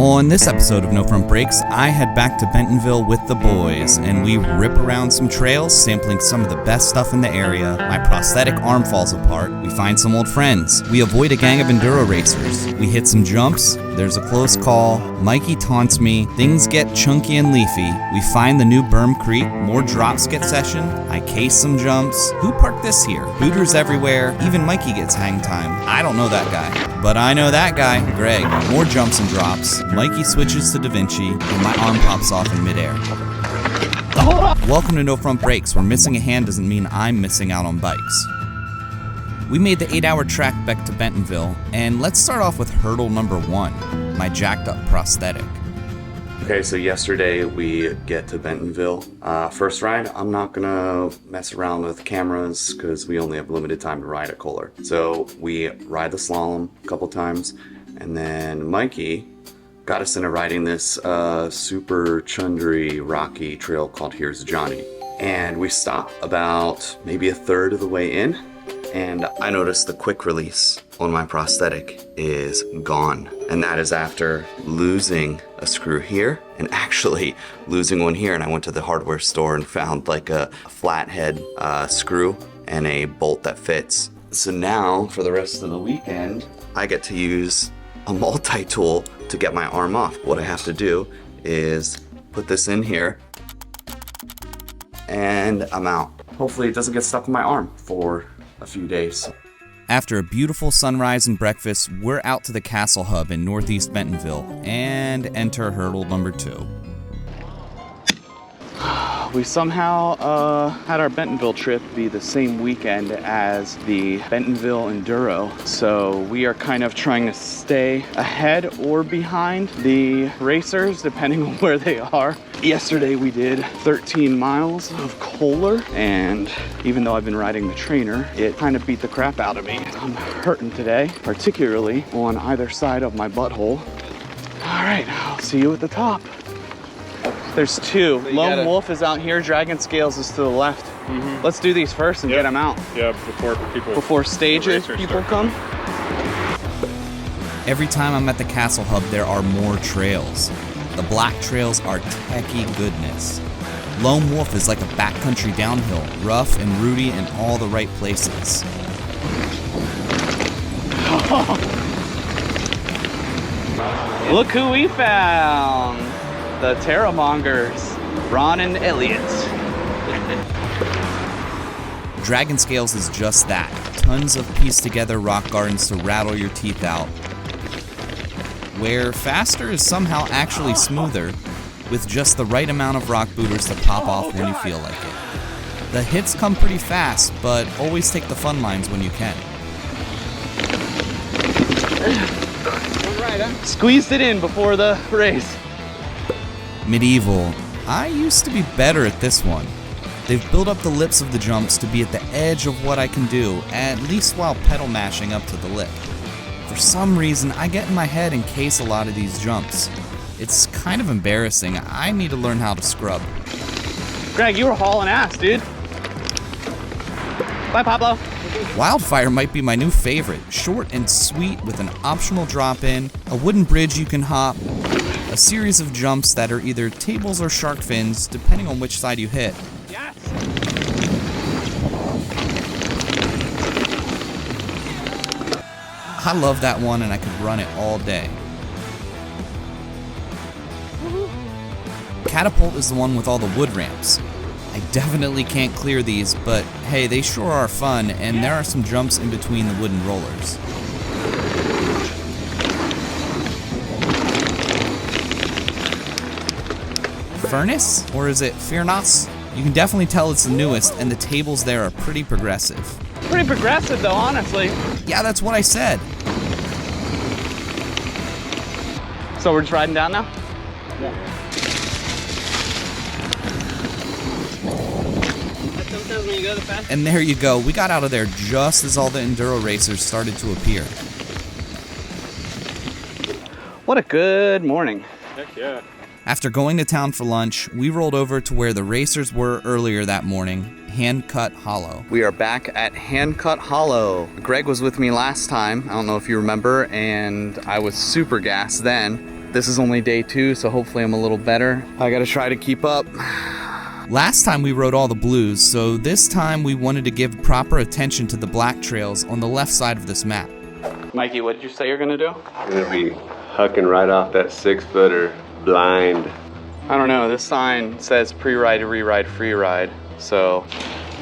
On this episode of No Front Brakes, I head back to Bentonville with the boys, and we rip around some trails, sampling some of the best stuff in the area. My prosthetic arm falls apart. We find some old friends. We avoid a gang of enduro racers. We hit some jumps. There's a close call. Mikey taunts me. Things get chunky and leafy. We find the new Berm Creek. More drop skit session. I case some jumps. Who parked this here? Booters everywhere. Even Mikey gets hang time. I don't know that guy. But I know that guy, Greg. More jumps and drops. Mikey switches to Da Vinci, and my arm pops off in midair. Welcome to No Front Brakes, where missing a hand doesn't mean I'm missing out on bikes. We made the 8-hour trek back to Bentonville, and let's start off with hurdle number 1, my jacked up prosthetic. Okay, so yesterday we get to Bentonville. First ride, I'm not gonna mess around with cameras because we only have limited time to ride at Kohler. So we ride the slalom a couple times, and then Mikey got us into riding this super chundry, rocky trail called Here's Johnny. And we stopped about maybe a third of the way in, and I noticed the quick release on my prosthetic is gone. And that is after losing a screw here and actually losing one here. And I went to the hardware store and found like a flathead screw and a bolt that fits. So now for the rest of the weekend, I get to use a multi-tool to get my arm off. What I have to do is put this in here and I'm out. Hopefully it doesn't get stuck in my arm for a few days. After a beautiful sunrise and breakfast, we're out to the Castle Hub in northeast Bentonville and enter hurdle number 2. We somehow had our Bentonville trip be the same weekend as the Bentonville Enduro, so we are kind of trying to stay ahead or behind the racers depending on where they are. Yesterday we did 13 miles of Kohler, and even though I've been riding the trainer, it kind of beat the crap out of me. I'm hurting today, particularly on either side of my butthole. All right, I'll see you at the top. There's 2. Lone Wolf is out here. Dragon Scales is to the left. Mm-hmm. Let's do these first and get them out. Yeah, before stages people come. Every time I'm at the Castle Hub, there are more trails. The black trails are techie goodness. Lone Wolf is like a backcountry downhill, rough and rooty in all the right places. Look who we found. The Terramongers, Ron and Elliot. Dragon Scales is just that. Tons of pieced together rock gardens to rattle your teeth out. Where faster is somehow actually smoother, with just the right amount of rock booters to pop off when you feel like it. The hits come pretty fast, but always take the fun lines when you can. Squeezed it in before the race. Medieval. I used to be better at this one. They've built up the lips of the jumps to be at the edge of what I can do, at least while pedal mashing up to the lip. For some reason, I get in my head and case a lot of these jumps. It's kind of embarrassing. I need to learn how to scrub. Greg, you were hauling ass, dude. Bye, Pablo. Wildfire might be my new favorite. Short and sweet with an optional drop-in, a wooden bridge you can hop, a series of jumps that are either tables or shark fins, depending on which side you hit. Yes. I love that one and I could run it all day. Catapult is the one with all the wood ramps. I definitely can't clear these, but hey, they sure are fun, and there are some jumps in between the wooden rollers. Furnace? Or is it Furnace? You can definitely tell it's the newest, and the tables there are pretty progressive. Pretty progressive though, honestly. Yeah, that's what I said. So we're just riding down now? Yeah. Sometimes when you go the fast. And there you go. We got out of there just as all the enduro racers started to appear. What a good morning. Heck yeah. After going to town for lunch, we rolled over to where the racers were earlier that morning, Handcut Hollow. We are back at Handcut Hollow. Greg was with me last time, I don't know if you remember, and I was super gassed then. This is only day 2, so hopefully I'm a little better. I gotta try to keep up. Last time we rode all the blues, so this time we wanted to give proper attention to the black trails on the left side of this map. Mikey, what did you say you're gonna do? I'm gonna be hucking right off that 6-footer blind. I don't know, this sign says pre-ride, re-ride, free ride. So,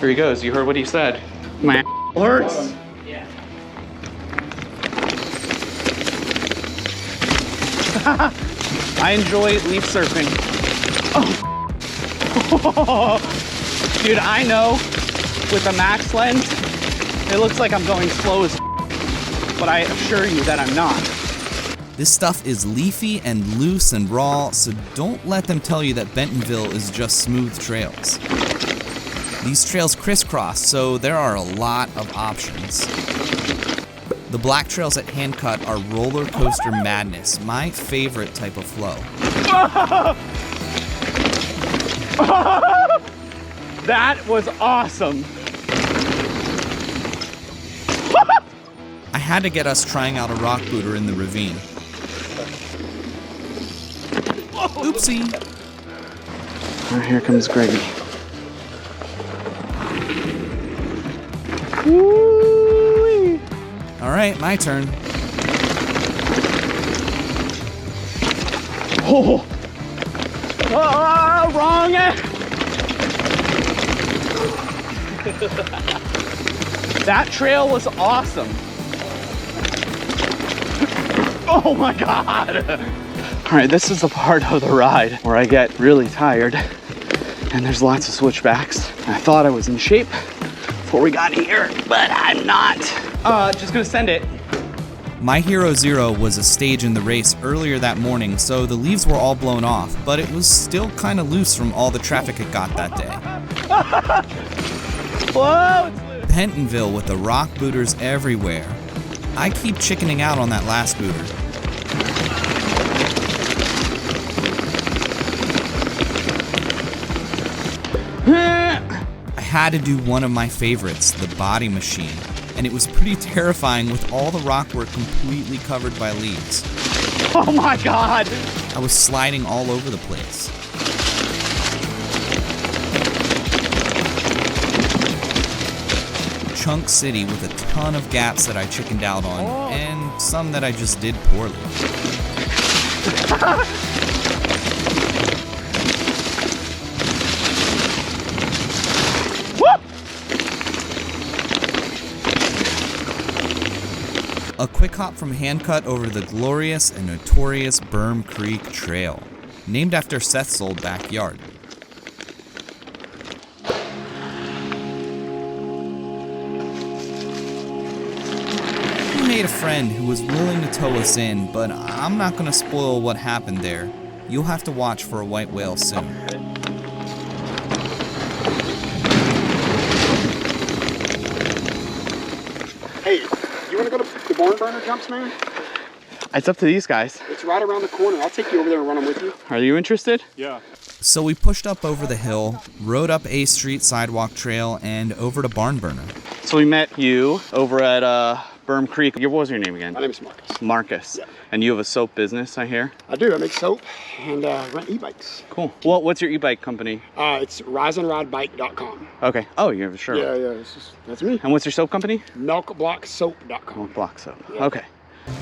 here he goes. You heard what he said. My hurts. Yeah. I enjoy leaf surfing. Oh. Dude, I know with the max lens, it looks like I'm going slow as but I assure you that I'm not. This stuff is leafy and loose and raw, so don't let them tell you that Bentonville is just smooth trails. These trails crisscross, so there are a lot of options. The black trails at Handcut are roller coaster madness, my favorite type of flow. That was awesome. I had to get us trying out a rock booter in the ravine. Oopsie. Oh, here comes Greggy. Woo-wee. All right, my turn. Oh, wrong end. That trail was awesome. Oh my God. All right, this is the part of the ride where I get really tired and there's lots of switchbacks. I thought I was in shape before we got here, but I'm not. Just gonna send it. My Hero Zero was a stage in the race earlier that morning, so the leaves were all blown off, but it was still kind of loose from all the traffic it got that day. Whoa! Bentonville with the rock booters everywhere. I keep chickening out on that last booter. I had to do one of my favorites, the body machine, and it was pretty terrifying with all the rock work completely covered by leaves. Oh my God! I was sliding all over the place. Chunk City with a ton of gaps that I chickened out on, and some that I just did poorly. A quick hop from Handcut over the glorious and notorious Berm Creek Trail, named after Seth's old backyard. We made a friend who was willing to tow us in, but I'm not gonna spoil what happened there. You'll have to watch for a white whale soon. Hey, you want to go to the barn burner jumps, man? It's up to these guys. It's right around the corner. I'll take you over there and run them with you. Are you interested? Yeah. So we pushed up over the hill, rode up A Street sidewalk trail, and over to Barn Burner. So we met you over at Berm Creek. What was your name again? My name is Marcus. Marcus. Yeah. And you have a soap business, I hear? I do. I make soap and rent e-bikes. Cool. Well, what's your e-bike company? It's riseandridebike.com. Okay. Oh, you have a shirt. Yeah. That's me. And what's your soap company? Milkblocksoap.com. Block Soap. Yeah. Okay.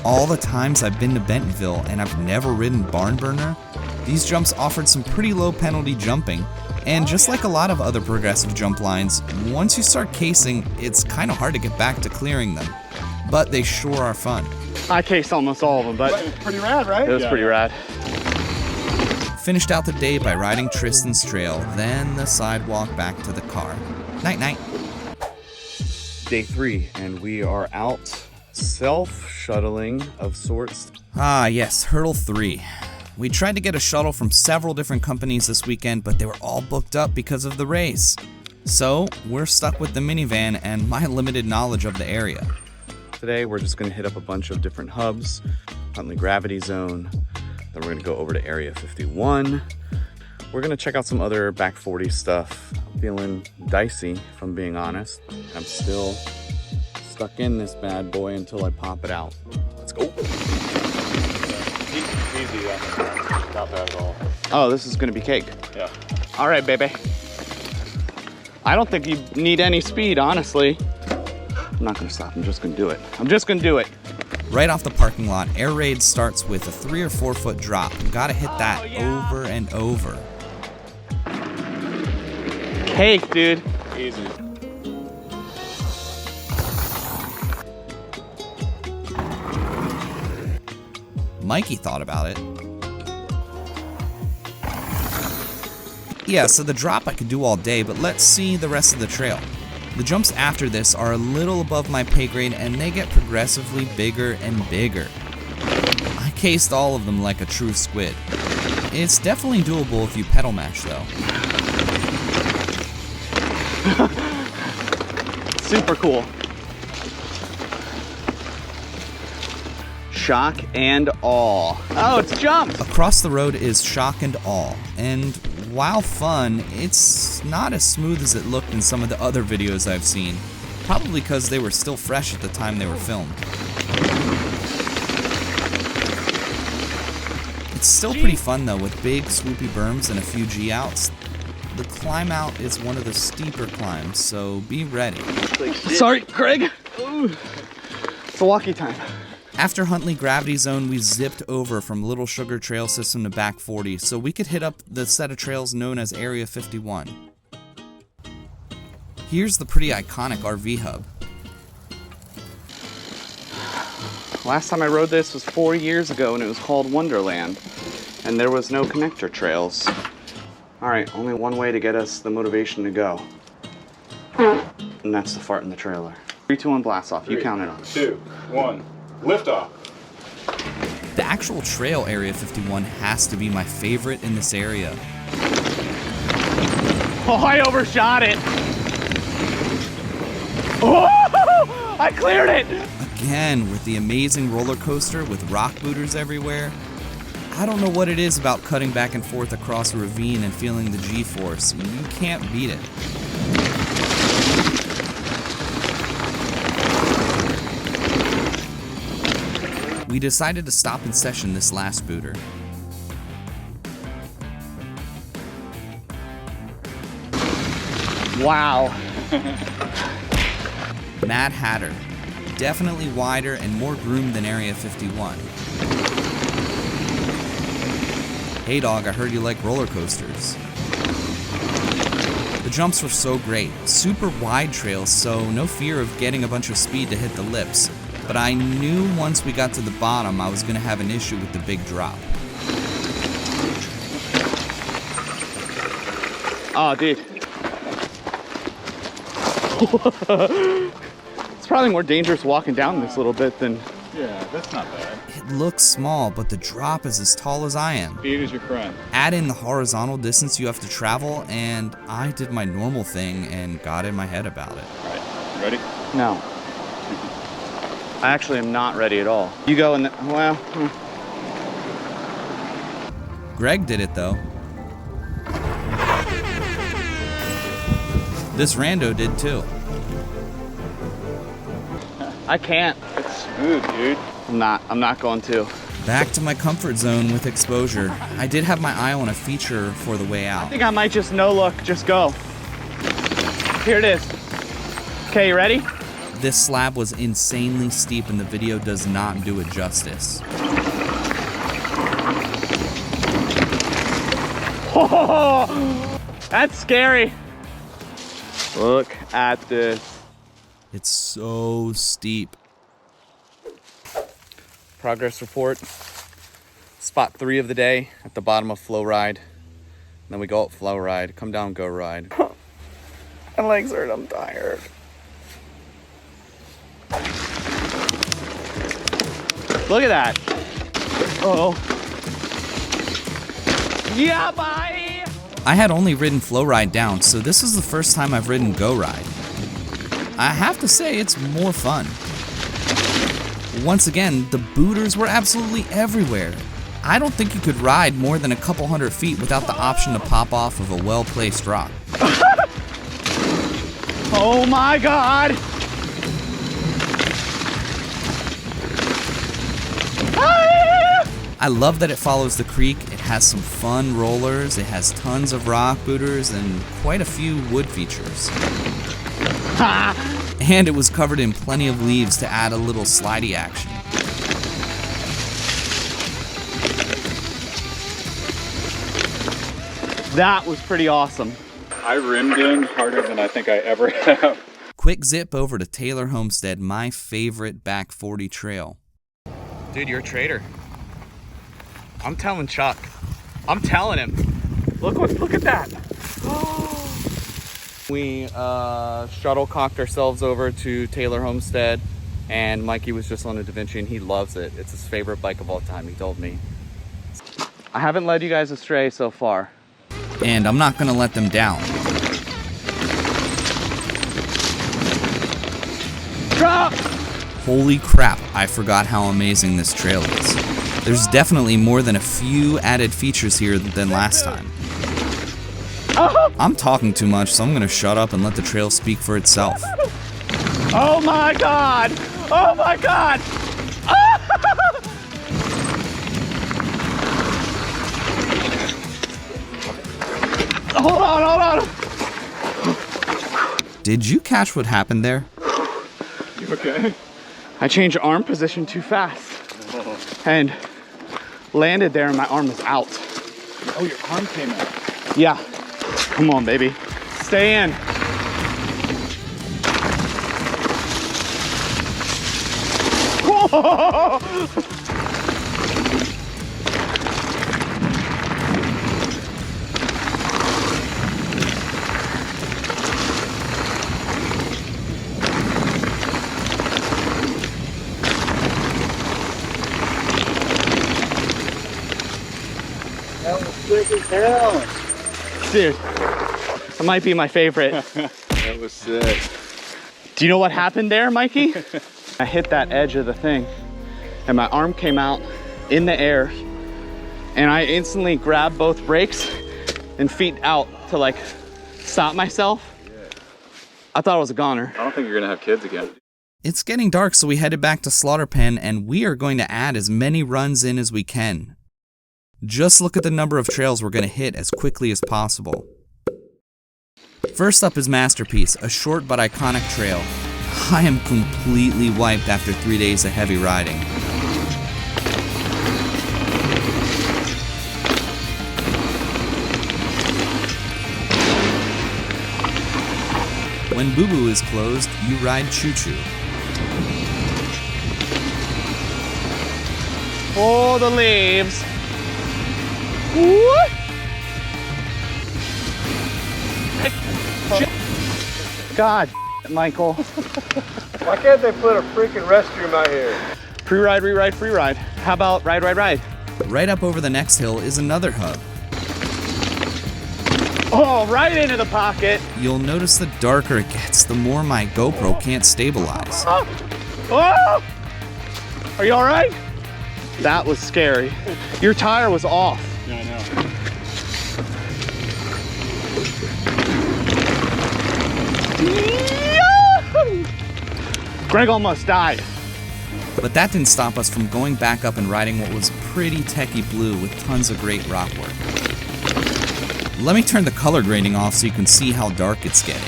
All the times I've been to Bentonville and I've never ridden Barn Burner, these jumps offered some pretty low penalty jumping. And just like a lot of other progressive jump lines, once you start casing, it's kind of hard to get back to clearing them. But they sure are fun. I cased almost all of them, but It's pretty rad, right? it was pretty rad. Finished out the day by riding Tristan's trail, then the sidewalk back to the car. Night night. Day 3, and we are out self-shuttling of sorts. Ah yes, Hurdle 3. We tried to get a shuttle from several different companies this weekend, but they were all booked up because of the race. So we're stuck with the minivan and my limited knowledge of the area. Today we're just going to hit up a bunch of different hubs, Huntley Gravity Zone, then we're going to go over to Area 51. We're going to check out some other back 40 stuff. I'm feeling dicey, if I'm being honest. I'm still stuck in this bad boy until I pop it out. Let's go. Easy. Not bad at all. Oh, this is gonna be cake. Yeah. All right, baby. I don't think you need any speed, honestly. I'm not gonna stop, I'm just gonna do it. I'm just gonna do it. Right off the parking lot, Air Raid starts with a 3 or 4 foot drop. You gotta hit that over and over. Cake, dude. Easy. Mikey thought about it. Yeah, so the drop I could do all day, but let's see the rest of the trail. The jumps after this are a little above my pay grade and they get progressively bigger and bigger. I cased all of them like a true squid. It's definitely doable if you pedal mash though. Super cool. Shock and awe. Oh, it's jump. Across the road is shock and awe, and while fun, it's not as smooth as it looked in some of the other videos I've seen, probably because they were still fresh at the time they were filmed. It's still pretty fun though, with big swoopy berms and a few G-outs. The climb out is one of the steeper climbs, so be ready. Sorry, Craig. Ooh. It's a walkie time. After Huntley Gravity Zone, we zipped over from Little Sugar Trail System to Back 40, so we could hit up the set of trails known as Area 51. Here's the pretty iconic RV hub. Last time I rode this was 4 years ago and it was called Wonderland. And there was no connector trails. All right, only one way to get us the motivation to go. And that's the fart in the trailer. 3, 2, 1, blast off. You count it on. 2, 1, lift off. The actual trail Area 51 has to be my favorite in this area. Oh, I overshot it. Oh, I cleared it. Again, with the amazing roller coaster with rock booters everywhere. I don't know what it is about cutting back and forth across a ravine and feeling the G-force. You can't beat it. We decided to stop and session this last booter. Wow. Mad Hatter. Definitely wider and more groomed than Area 51. Hey dog, I heard you like roller coasters. The jumps were so great. Super wide trails, so no fear of getting a bunch of speed to hit the lips. But I knew once we got to the bottom, I was going to have an issue with the big drop. Oh, dude. It's probably more dangerous walking down this little bit than... Yeah, that's not bad. It looks small, but the drop is as tall as I am. Speed is your friend. Add in the horizontal distance you have to travel, and I did my normal thing and got in my head about it. All right, you ready? No. I actually am not ready at all. You go in the... Well... Greg did it though. This rando did too. I can't. It's smooth, dude. I'm not going to. Back to my comfort zone with exposure. I did have my eye on a feature for the way I out. think I might just no look, just go. Here it is. Okay, you ready? This slab was insanely steep and the video does not do it justice. Oh, that's scary. Look at this. It's so steep. Progress report. Spot 3 of the day at the bottom of Flo Ride. Then we go up Flo Ride, come down Go Ride. My legs hurt, I'm tired. Look at that. Uh-oh. Yeah, bye. I had only ridden Flo Ride down, so this is the first time I've ridden Go Ride. I have to say, it's more fun. Once again, the booters were absolutely everywhere. I don't think you could ride more than a couple hundred feet without the option to pop off of a well-placed rock. Oh my God. I love that it follows the creek. It has some fun rollers, it has tons of rock booters, and quite a few wood features. And it was covered in plenty of leaves to add a little slidey action. That was pretty awesome. I rimmed in harder than I think I ever have. Quick zip over to Taylor Homestead, my favorite back 40 trail. Dude, you're a traitor. I'm telling Chuck. I'm telling him. Look at that. We shuttlecocked ourselves over to Taylor Homestead, and Mikey was just on a Da Vinci and he loves it. It's his favorite bike of all time, he told me. I haven't led you guys astray so far. And I'm not gonna let them down. Drop! Holy crap, I forgot how amazing this trail is. There's definitely more than a few added features here than last time. I'm talking too much, so I'm gonna shut up and let the trail speak for itself. Oh my God! Oh my God! Hold on. Did you catch what happened there? You okay? I changed arm position too fast and landed there and my arm was out. Oh, your arm came out. Yeah. Come on, baby. Stay in. Whoa! That was quick as hell. Dude, that might be my favorite. That was sick. Do you know what happened there, Mikey? I hit that edge of the thing and my arm came out in the air and I instantly grabbed both brakes and feet out to like stop myself. I thought it was a goner. I don't think you're gonna have kids again. It's getting dark, so we headed back to Slaughter Pen, and we are going to add as many runs in as we can. Just look at the number of trails we're going to hit as quickly as possible. First up is Masterpiece, a short but iconic trail. I am completely wiped after 3 days of heavy riding. When Boo Boo is closed, you ride Choo Choo. Oh, the leaves. What? God, Michael. Why can't they put a freaking restroom out here? Pre-ride, re-ride, free ride. How about ride, ride, ride? Right up over the next hill is another hub. Oh, right into the pocket. You'll notice the darker it gets, the more my GoPro can't stabilize. Oh! Are you all right? That was scary. Your tire was off. Yeah, I know. Greg almost died. But that didn't stop us from going back up and riding what was pretty techie blue with tons of great rock work. Let me turn the color grading off so you can see how dark it's getting.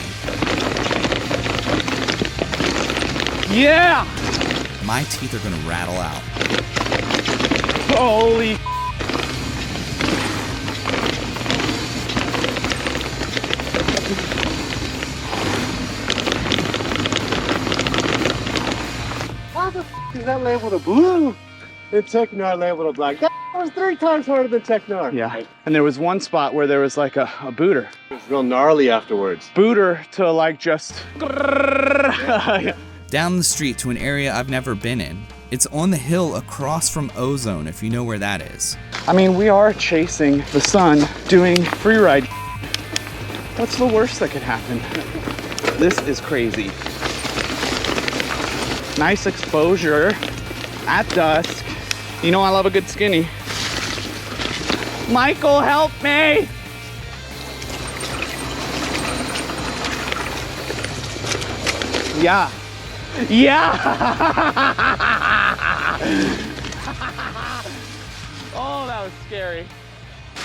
Yeah! My teeth are gonna rattle out. Holy Why the is that labeled a blue? And Technar labeled a black. That was 3 times harder than Technar. Yeah, and there was one spot where there was like a booter. It was real gnarly afterwards. Booter to like just... Down the street to an area I've never been in. It's on the hill across from Ozone, if you know where that is. I mean, we are chasing the sun, doing free ride. What's the worst that could happen? This is crazy. Nice exposure at dusk. You know I love a good skinny. Michael, help me! Yeah. Yeah! That was scary.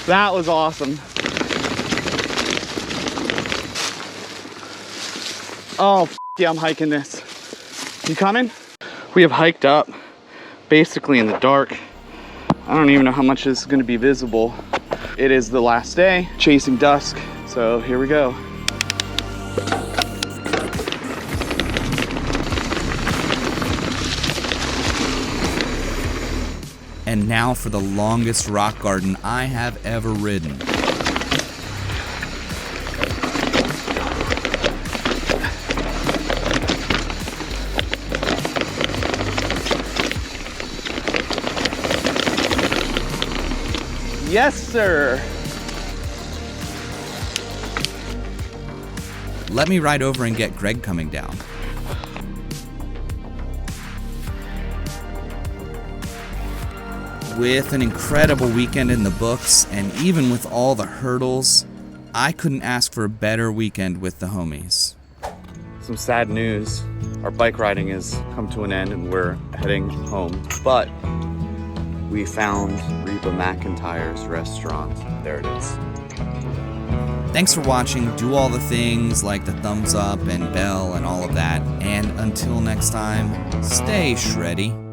That was awesome. Oh, yeah, I'm hiking this. You coming? We have hiked up basically in the dark. I don't even know how much is going to be visible. It is the last day, chasing dusk. So here we go. And now for the longest rock garden I have ever ridden. Yes, sir. Let me ride over and get Greg coming down. With an incredible weekend in the books, and even with all the hurdles, I couldn't ask for a better weekend with the homies. Some sad news. Our bike riding has come to an end and we're heading home. But we found Reba McEntire's restaurant. There it is. Thanks for watching. Do all the things like the thumbs up and bell and all of that. And until next time, stay shreddy.